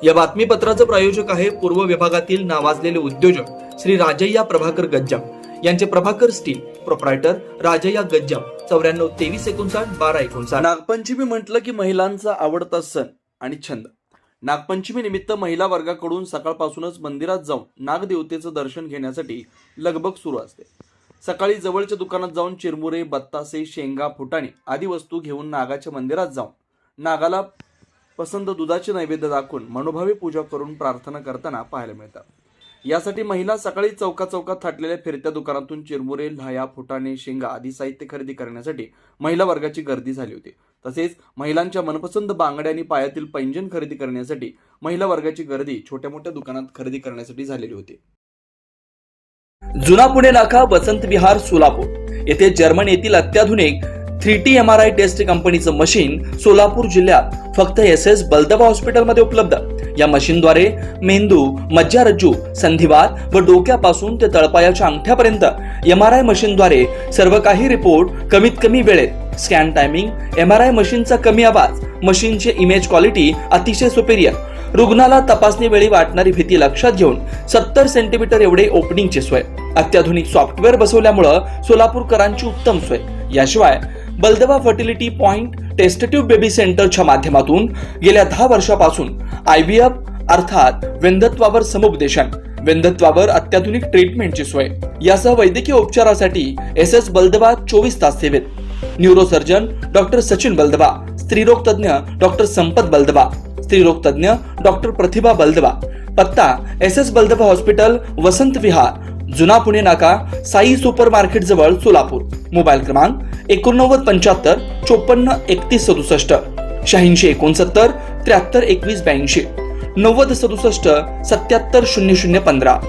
या बातमीपत्राचं प्रायोजक आहे पूर्व विभागातील नावाजलेले उद्योजक श्री राजय्या प्रभाकर गज्जाम यांचे प्रभाकर स्टील, प्रोप्रायटर राजय्या गज्जाम, 94 59 12 59। नागपंचमी म्हटलं की महिलांचा आवडता सण आणि छंद। नागपंचमी निमित्त महिला वर्गाकडून सकाळपासूनच मंदिरात जाऊन नागदेवतेचं दर्शन घेण्यासाठी लगबग सुरू असते। सकाळी जवळच्या दुकानात जाऊन चिरमुरे, बत्तासे, शेंगा, फुटाणे आदी वस्तू घेऊन नागाच्या मंदिरात जाऊन नागाला पसंत दुधाचे नैवेद्य दाखवून मनोभावे पूजा करून प्रार्थना करताना पाहायला मिळतात। यासाठी महिला सकाळी चौकात थाटलेल्या फिरत्या दुकानातून चिरमुरे, लाह्या, फुटाणे, शेंगा आदी साहित्य खरेदी करण्यासाठी महिला वर्गाची गर्दी झाली होती। तसेच महिलांच्या मनपसंत बांगड्या आणि पायातील पैंजण खरेदी करण्यासाठी महिला वर्गाची गर्दी छोट्या मोठ्या दुकानात खरेदी करण्यासाठी झालेली होती। जुना पुणे नाका, वसंत विहार, सोलापूर येथे जर्मन येथील अत्याधुनिक 3T MRI टेस्ट कंपनीचं मशीन सोलापूर जिल्ह्यात फक्त SS बलदवा हॉस्पिटलमध्ये उपलब्ध। या मशीनद्वारे मेंदू, मज्जारज्जू, संधिवात व डोक्यापासून ते तळपायाच्या अंगठ्यापर्यंत MRI मशीनद्वारे सर्व काही रिपोर्ट कमीत कमी वेळेत, स्कॅन टायमिंग, MRI मशीनचा कमी आवाज, मशीनचे इमेज क्वालिटी अतिशय सुपेरियर, रुग्णाला तपासणी वेळी वाटणारी भीती लक्षात घेऊन 70 सेंटीमीटर एवढे ओपनिंगची सोय, अत्याधुनिक सॉफ्टवेअर बसवल्यामुळे सोलापूरकरांची उत्तम सोय। याशिवाय Baldawa fertility point test tube baby सेंटरच्या माध्यमातून गेल्या 10 वर्षापासून IVF अर्थात वेंधत्वावर समुपदेशन, वेंधत्वावर अत्याधुनिक ट्रीटमेंटची सोय, यासह वैद्यकीय उपचारासाठी SS बलदवा 24 तास सेवेत। न्यूरोसर्जन डॉक्टर सचिन बलदवा, स्त्रीरोग तज्ञ डॉक्टर संपत बलदवा, स्त्रीरोग तज्ञ डॉक्टर प्रतिभा बलदवा। पत्ता SS बलदवा हॉस्पिटल, वसंत विहार, जुना पुणे नाका, साई सुपर मार्केट जवळ, सोलापूर। मोबाईल क्रमांक 89 75 54 31 67, 86 69 73 21 82, 90 67 77 00 15।